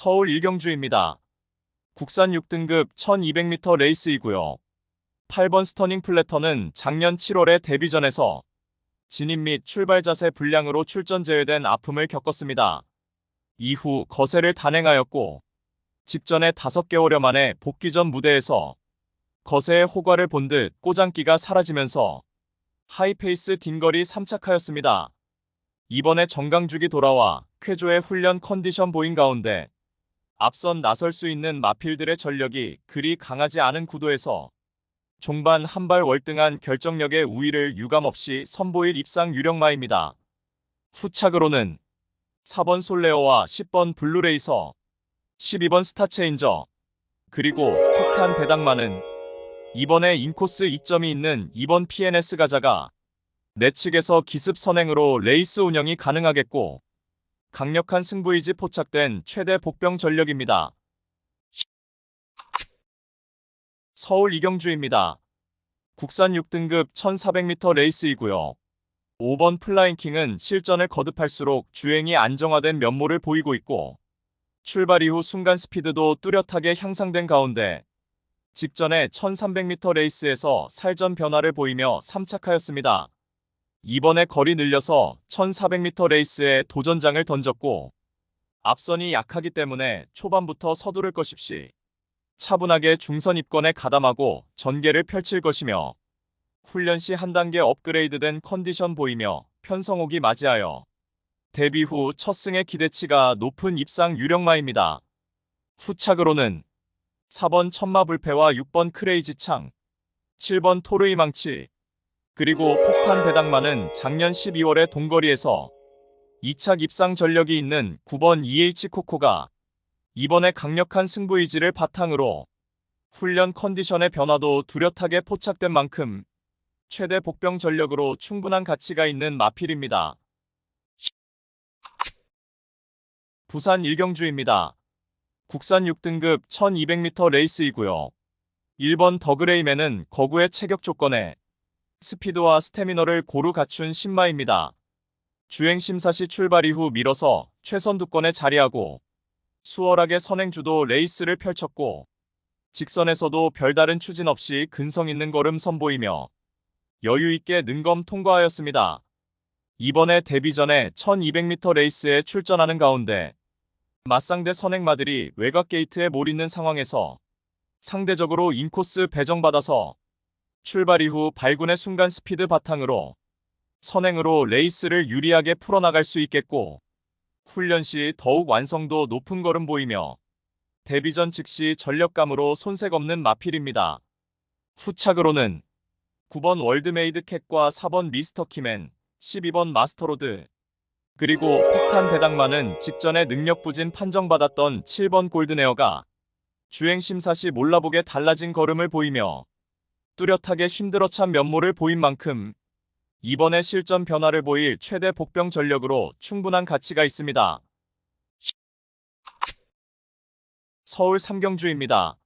서울 일경주입니다. 국산 6등급 1200m 레이스이고요. 8번 스터닝 플래터는 작년 7월에 데뷔전에서 진입 및 출발 자세 불량으로 출전 제외된 아픔을 겪었습니다. 이후 거세를 단행하였고 직전에 5개월여 만에 복귀전 무대에서 거세의 호과를 본 듯 꼬장기가 사라지면서 하이페이스 딘거리 3착하였습니다. 이번에 정강죽이 돌아와 쾌조의 훈련 컨디션 보인 가운데 앞선 나설 수 있는 마필들의 전력이 그리 강하지 않은 구도에서 종반 한 발 월등한 결정력의 우위를 유감없이 선보일 입상 유력마입니다. 후착으로는 4번 솔레어와 10번 블루레이서, 12번 스타체인저, 그리고 폭탄 배당만은 이번에 인코스 이점이 있는 2번 PNS 가자가 내측에서 기습 선행으로 레이스 운영이 가능하겠고 강력한 승부의지 포착된 최대 복병 전력입니다. 서울 이경주입니다. 국산 6등급 1400m 레이스이고요. 5번 플라잉킹은 실전을 거듭할수록 주행이 안정화된 면모를 보이고 있고 출발 이후 순간 스피드도 뚜렷하게 향상된 가운데 직전에 1300m 레이스에서 살전 변화를 보이며 3착하였습니다. 이번에 거리 늘려서 1400m 레이스에 도전장을 던졌고 앞선이 약하기 때문에 초반부터 서두를 것입시 차분하게 중선 입건에 가담하고 전개를 펼칠 것이며 훈련 시 한 단계 업그레이드된 컨디션 보이며 편성옥이 맞이하여 데뷔 후 첫 승의 기대치가 높은 입상 유력마입니다. 후착으로는 4번 천마불패와 6번 크레이지 창, 7번 토르이 망치, 그리고 폭탄 배당만은 작년 12월에 동거리에서 2착 입상 전력이 있는 9번 EH 코코가 이번에 강력한 승부의지를 바탕으로 훈련 컨디션의 변화도 뚜렷하게 포착된 만큼 최대 복병 전력으로 충분한 가치가 있는 마필입니다. 부산 일경주입니다. 국산 6등급 1200m 레이스이고요. 1번 더그레이맨은 거구의 체격 조건에 스피드와 스태미너를 고루 갖춘 신마입니다. 주행 심사 시 출발 이후 밀어서 최선두권에 자리하고 수월하게 선행주도 레이스를 펼쳤고 직선에서도 별다른 추진 없이 근성 있는 걸음 선보이며 여유있게 능검 통과하였습니다. 이번에 데뷔 전에 1200m 레이스에 출전하는 가운데 맞상대 선행마들이 외곽 게이트에 몰있는 상황에서 상대적으로 인코스 배정받아서 출발 이후 발군의 순간 스피드 바탕으로 선행으로 레이스를 유리하게 풀어나갈 수 있겠고 훈련 시 더욱 완성도 높은 걸음 보이며 데뷔 전 즉시 전력감으로 손색 없는 마필입니다. 후착으로는 9번 월드메이드 캣과 4번 미스터 키맨, 12번 마스터로드, 그리고 폭탄 배당만은 직전에 능력 부진 판정받았던 7번 골드네어가 주행 심사 시 몰라보게 달라진 걸음을 보이며 뚜렷하게 힘들어 찬 면모를 보인 만큼 이번에 실전 변화를 보일 최대 복병 전력으로 충분한 가치가 있습니다. 서울 삼경주입니다.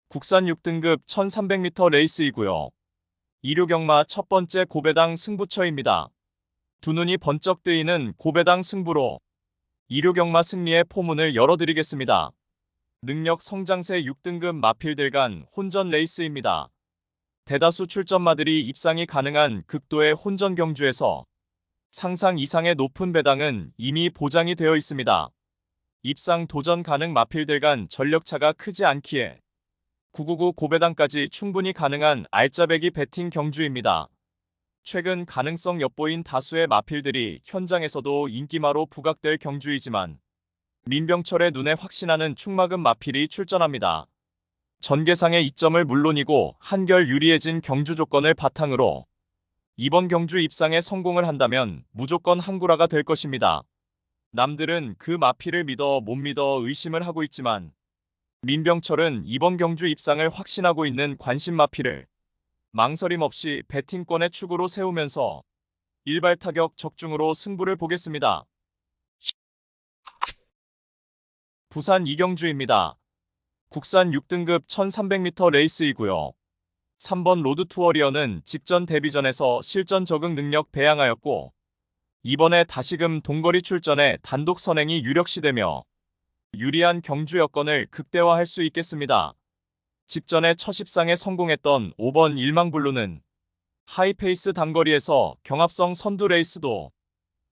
국산 6등급 1300m 레이스이고요. 2류경마 첫 번째 고배당 승부처입니다. 두 눈이 번쩍 뜨이는 고배당 승부로 2류경마 승리의 포문을 열어드리겠습니다. 능력 성장세 6등급 마필들 간 혼전 레이스입니다. 대다수 출전마들이 입상이 가능한 극도의 혼전 경주에서 상상 이상의 높은 배당은 이미 보장이 되어 있습니다. 입상 도전 가능 마필들 간 전력차가 크지 않기에 999 고배당까지 충분히 가능한 알짜배기 배팅 경주입니다. 최근 가능성 엿보인 다수의 마필들이 현장에서도 인기마로 부각될 경주이지만 민병철의 눈에 확신하는 충막은 마필이 출전합니다. 전개상의 이점을 물론이고 한결 유리해진 경주 조건을 바탕으로 이번 경주 입상에 성공을 한다면 무조건 항구라가 될 것입니다. 남들은 그 마필을 믿어 못 믿어 의심을 하고 있지만 민병철은 이번 경주 입상을 확신하고 있는 관심 마필을 망설임 없이 배팅권의 축으로 세우면서 일발타격 적중으로 승부를 보겠습니다. 부산 이경주입니다. 국산 6등급 1300m 레이스이고요. 3번 로드투어리어는 직전 데뷔전에서 실전 적응 능력 배양하였고 이번에 다시금 동거리 출전에 단독 선행이 유력시되며 유리한 경주 여건을 극대화할 수 있겠습니다. 직전에 첫 입상에 성공했던 5번 일망블루는 하이페이스 단거리에서 경합성 선두 레이스도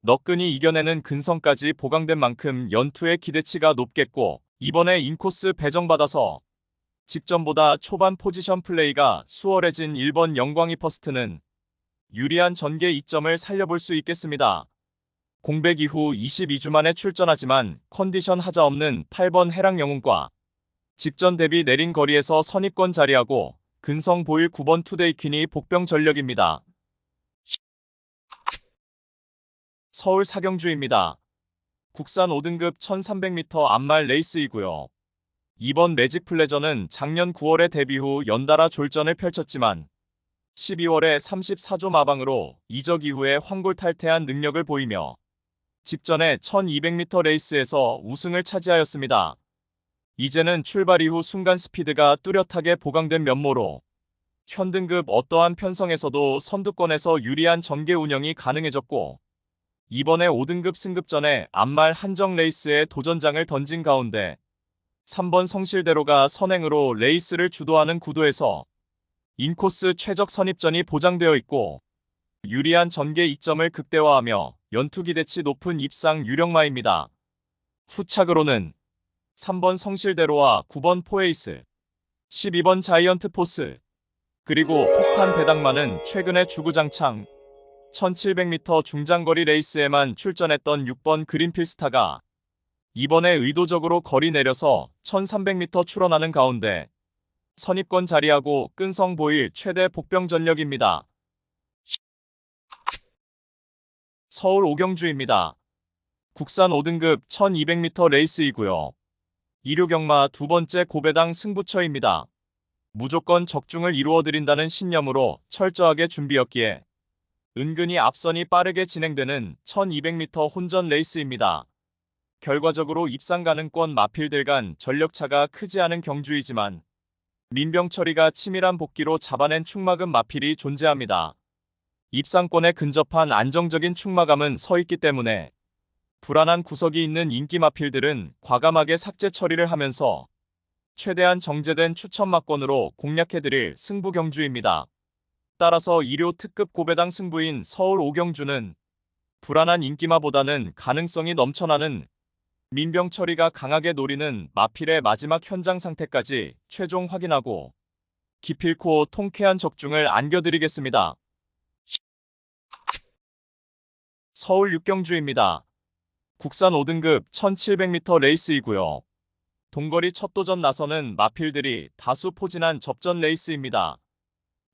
너끈히 이겨내는 근성까지 보강된 만큼 연투의 기대치가 높겠고, 이번에 인코스 배정받아서 직전보다 초반 포지션 플레이가 수월해진 1번 영광이 퍼스트는 유리한 전개 이점을 살려볼 수 있겠습니다. 공백 이후 22주 만에 출전하지만 컨디션 하자 없는 8번 해랑 영웅과 직전 대비 내린 거리에서 선입권 자리하고 근성 보일 9번 투데이 퀸이 복병 전력입니다. 서울 사경주입니다. 국산 5등급 1300m 암말 레이스이고요. 이번 매직 플레저는 작년 9월에 데뷔 후 연달아 졸전을 펼쳤지만 12월에 34조 마방으로 이적 이후에 황골탈퇴한 능력을 보이며 직전에 1200m 레이스에서 우승을 차지하였습니다. 이제는 출발 이후 순간 스피드가 뚜렷하게 보강된 면모로 현등급 어떠한 편성에서도 선두권에서 유리한 전개 운영이 가능해졌고, 이번에 5등급 승급전에 암말 한정 레이스에 도전장을 던진 가운데 3번 성실대로가 선행으로 레이스를 주도하는 구도에서 인코스 최적 선입전이 보장되어 있고 유리한 전개 이점을 극대화하며 연투 기대치 높은 입상 유력마입니다. 후착으로는 3번 성실대로와 9번 포에이스, 12번 자이언트 포스, 그리고 폭탄 배당만은 최근에 주구장창 1700m 중장거리 레이스에만 출전했던 6번 그린필스타가 이번에 의도적으로 거리 내려서 1300m 출원하는 가운데 선입권 자리하고 끈성 보일 최대 복병 전력입니다. 서울 오경주입니다. 국산 5등급 1200m 레이스이고요. 2류 경마 두 번째 고배당 승부처입니다. 무조건 적중을 이루어드린다는 신념으로 철저하게 준비했기에 은근히 앞선이 빠르게 진행되는 1200m 혼전 레이스입니다. 결과적으로 입상 가능권 마필들 간 전력차가 크지 않은 경주이지만 민병 처리가 치밀한 복기로 잡아낸 축마금 마필이 존재합니다. 입상권에 근접한 안정적인 축마감은 서 있기 때문에 불안한 구석이 있는 인기 마필들은 과감하게 삭제 처리를 하면서 최대한 정제된 추천마권으로 공략해드릴 승부 경주입니다. 따라서 2료 특급 고배당 승부인 서울 오경주는 불안한 인기마보다는 가능성이 넘쳐나는 민병 처리가 강하게 노리는 마필의 마지막 현장 상태까지 최종 확인하고 기필코 통쾌한 적중을 안겨드리겠습니다. 서울 육경주입니다. 국산 5등급 1700m 레이스이고요. 동거리 첫 도전 나서는 마필들이 다수 포진한 접전 레이스입니다.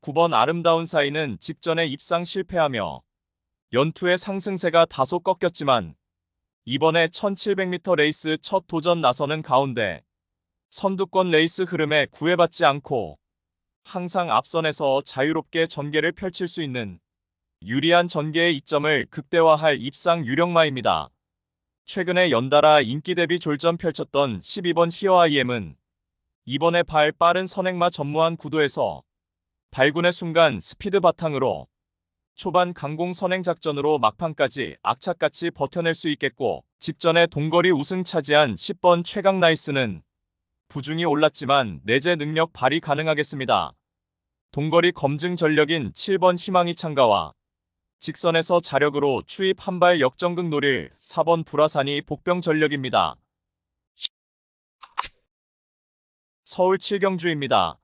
9번 아름다운 사이는 직전에 입상 실패하며 연투의 상승세가 다소 꺾였지만 이번에 1700m 레이스 첫 도전 나서는 가운데 선두권 레이스 흐름에 구애받지 않고 항상 앞선에서 자유롭게 전개를 펼칠 수 있는 유리한 전개의 이점을 극대화할 입상 유력마입니다. 최근에 연달아 인기 대비 졸전 펼쳤던 12번 히어아이엠은 이번에 발 빠른 선행마 전무한 구도에서 발군의 순간 스피드 바탕으로 초반 강공 선행 작전으로 막판까지 악착같이 버텨낼 수 있겠고, 직전에 동거리 우승 차지한 10번 최강 나이스는 부중이 올랐지만 내재 능력 발휘 가능하겠습니다. 동거리 검증 전력인 7번 희망이 참가와 직선에서 자력으로 추입 한 발 역전극 노릴 4번 불화산이 복병 전력입니다. 서울 7경주입니다.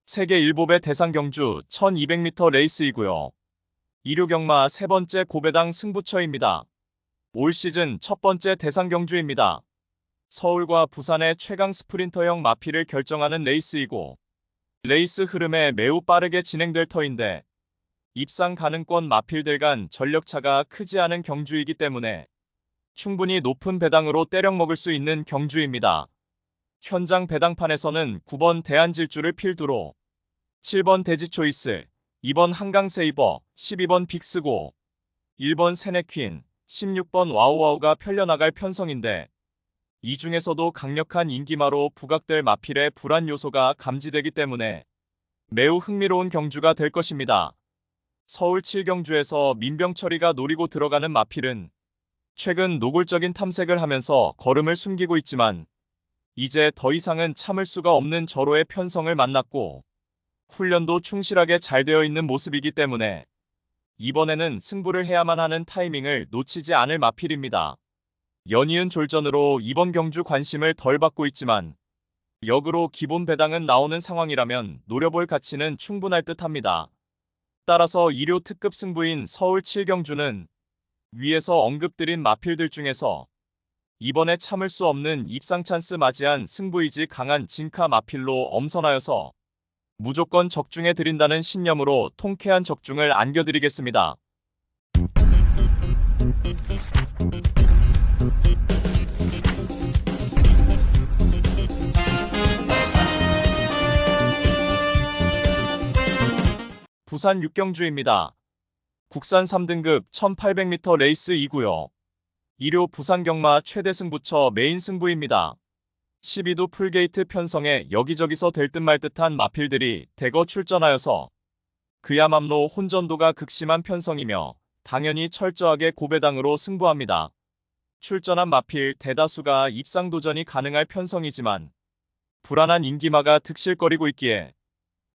세계 일보배 대상 경주 1200m 레이스이고요. 2류 경마 세 번째 고배당 승부처입니다. 올 시즌 첫 번째 대상 경주입니다. 서울과 부산의 최강 스프린터형 마필을 결정하는 레이스이고 레이스 흐름에 매우 빠르게 진행될 터인데 입상 가능권 마필들 간 전력차가 크지 않은 경주이기 때문에 충분히 높은 배당으로 때려 먹을 수 있는 경주입니다. 현장 배당판에서는 9번 대한질주를 필두로 7번 대지초이스, 2번 한강세이버, 12번 빅스고, 1번 세네퀸, 16번 와우와우가 편려나갈 편성인데 이 중에서도 강력한 인기마로 부각될 마필의 불안 요소가 감지되기 때문에 매우 흥미로운 경주가 될 것입니다. 서울 7경주에서 민병 처리가 노리고 들어가는 마필은 최근 노골적인 탐색을 하면서 걸음을 숨기고 있지만 이제 더 이상은 참을 수가 없는 절호의 편성을 만났고 훈련도 충실하게 잘 되어 있는 모습이기 때문에 이번에는 승부를 해야만 하는 타이밍을 놓치지 않을 마필입니다. 연이은 졸전으로 이번 경주 관심을 덜 받고 있지만 역으로 기본 배당은 나오는 상황이라면 노려볼 가치는 충분할 듯합니다. 따라서 2료 특급 승부인 서울 7경주는 위에서 언급드린 마필들 중에서 이번에 참을 수 없는 입상 찬스 맞이한 승부의지 강한 진카 마필로 엄선하여서 무조건 적중해 드린다는 신념으로 통쾌한 적중을 안겨드리겠습니다. 부산 6경주입니다. 국산 3등급 1800m 레이스 2구요. 2료 부산 경마 최대 승부처 메인 승부입니다. 12도 풀게이트 편성에 여기저기서 될 듯 말 듯한 마필들이 대거 출전하여서 그야말로 혼전도가 극심한 편성이며 당연히 철저하게 고배당으로 승부합니다. 출전한 마필 대다수가 입상 도전이 가능할 편성이지만 불안한 인기마가 득실거리고 있기에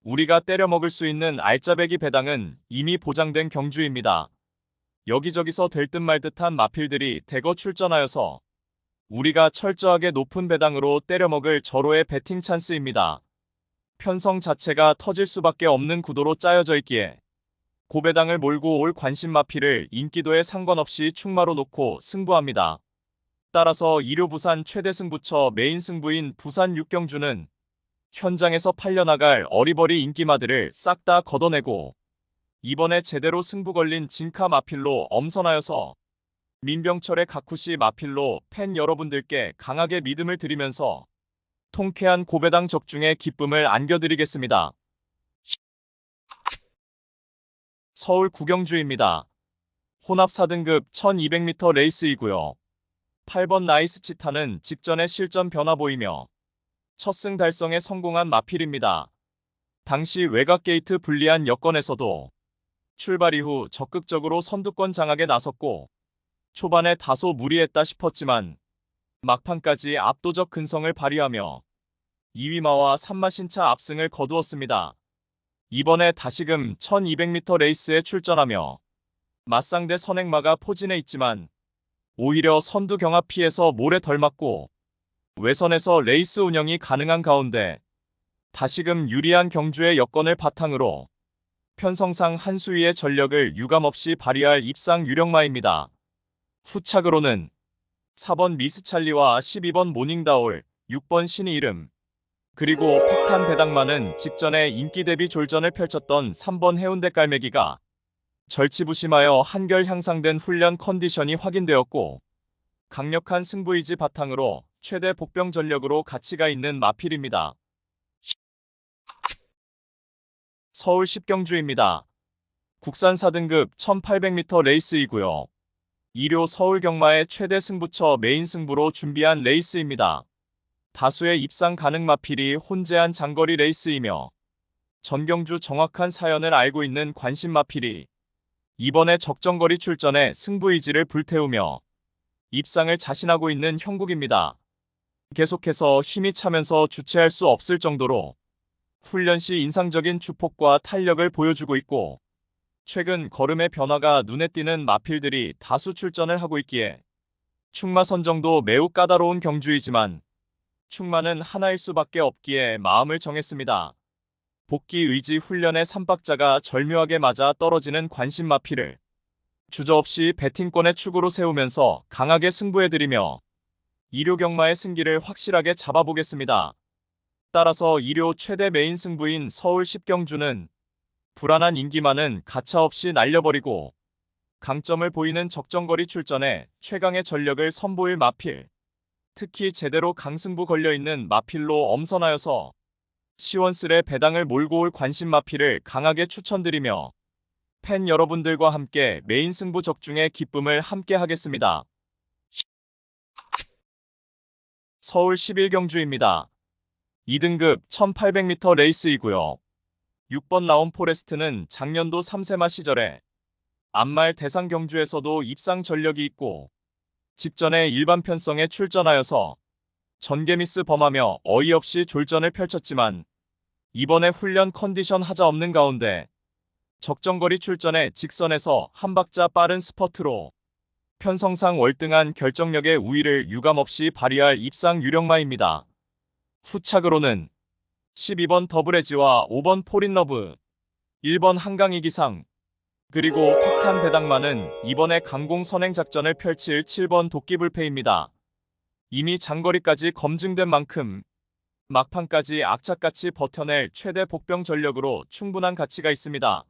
우리가 때려먹을 수 있는 알짜배기 배당은 이미 보장된 경주입니다. 여기저기서 될 듯 말 듯한 마필들이 대거 출전하여서 우리가 철저하게 높은 배당으로 때려먹을 절호의 배팅 찬스입니다. 편성 자체가 터질 수밖에 없는 구도로 짜여져 있기에 고배당을 몰고 올 관심 마필을 인기도에 상관없이 충마로 놓고 승부합니다. 따라서 2료 부산 최대 승부처 메인 승부인 부산 6경주는 현장에서 팔려나갈 어리버리 인기마들을 싹 다 걷어내고 이번에 제대로 승부 걸린 진카 마필로 엄선하여서 민병철의 가쿠시 마필로 팬 여러분들께 강하게 믿음을 드리면서 통쾌한 고배당 적중의 기쁨을 안겨드리겠습니다. 서울 9경주입니다. 혼합 4등급 1200m 레이스이고요. 8번 나이스 치타는 직전에 실전 변화 보이며 첫 승 달성에 성공한 마필입니다. 당시 외곽 게이트 불리한 여건에서도 출발 이후 적극적으로 선두권 장악에 나섰고 초반에 다소 무리했다 싶었지만 막판까지 압도적 근성을 발휘하며 2위마와 3마신차 압승을 거두었습니다. 이번에 다시금 1200m 레이스에 출전하며 맞상대 선행마가 포진해 있지만 오히려 선두 경합 피해서 몰에 덜 맞고 외선에서 레이스 운영이 가능한 가운데 다시금 유리한 경주의 여건을 바탕으로 편성상 한 수위의 전력을 유감없이 발휘할 입상 유력마입니다. 후착으로는 4번 미스찰리와 12번 모닝다올, 6번 신의 이름, 그리고 폭탄 배당마는 직전에 인기 대비 졸전을 펼쳤던 3번 해운대 깔매기가 절치부심하여 한결 향상된 훈련 컨디션이 확인되었고 강력한 승부의지 바탕으로 최대 복병 전력으로 가치가 있는 마필입니다. 서울 10경주입니다. 국산 4등급 1800m 레이스이고요. 2료 서울 경마의 최대 승부처 메인 승부로 준비한 레이스입니다. 다수의 입상 가능 마필이 혼재한 장거리 레이스이며 전경주 정확한 사연을 알고 있는 관심 마필이 이번에 적정거리 출전에 승부의지를 불태우며 입상을 자신하고 있는 형국입니다. 계속해서 힘이 차면서 주체할 수 없을 정도로 훈련 시 인상적인 주폭과 탄력을 보여주고 있고 최근 걸음의 변화가 눈에 띄는 마필들이 다수 출전을 하고 있기에 충마 선정도 매우 까다로운 경주이지만 충마는 하나일 수밖에 없기에 마음을 정했습니다. 복귀 의지 훈련의 3박자가 절묘하게 맞아 떨어지는 관심 마필을 주저없이 배팅권의 축으로 세우면서 강하게 승부해드리며 2료 경마의 승기를 확실하게 잡아보겠습니다. 따라서 2료 최대 메인 승부인 서울 10경주는 불안한 인기만은 가차없이 날려버리고 강점을 보이는 적정거리 출전에 최강의 전력을 선보일 마필, 특히 제대로 강승부 걸려있는 마필로 엄선하여서 시원스레 배당을 몰고 올 관심 마필을 강하게 추천드리며 팬 여러분들과 함께 메인 승부 적중의 기쁨을 함께 하겠습니다. 서울 11경주입니다. 2등급 1800m 레이스이고요. 6번 나온 포레스트는 작년도 3세마 시절에 암말 대상 경주에서도 입상 전력이 있고 직전에 일반 편성에 출전하여서 전개미스 범하며 어이없이 졸전을 펼쳤지만 이번에 훈련 컨디션 하자 없는 가운데 적정거리 출전에 직선에서 한 박자 빠른 스퍼트로 편성상 월등한 결정력의 우위를 유감없이 발휘할 입상 유력마입니다. 후착으로는 12번 더블에지와 5번 포린러브, 1번 한강이기상, 그리고 폭탄 배당만은 이번에 강공 선행 작전을 펼칠 7번 도끼불패입니다. 이미 장거리까지 검증된 만큼 막판까지 악착같이 버텨낼 최대 복병 전력으로 충분한 가치가 있습니다.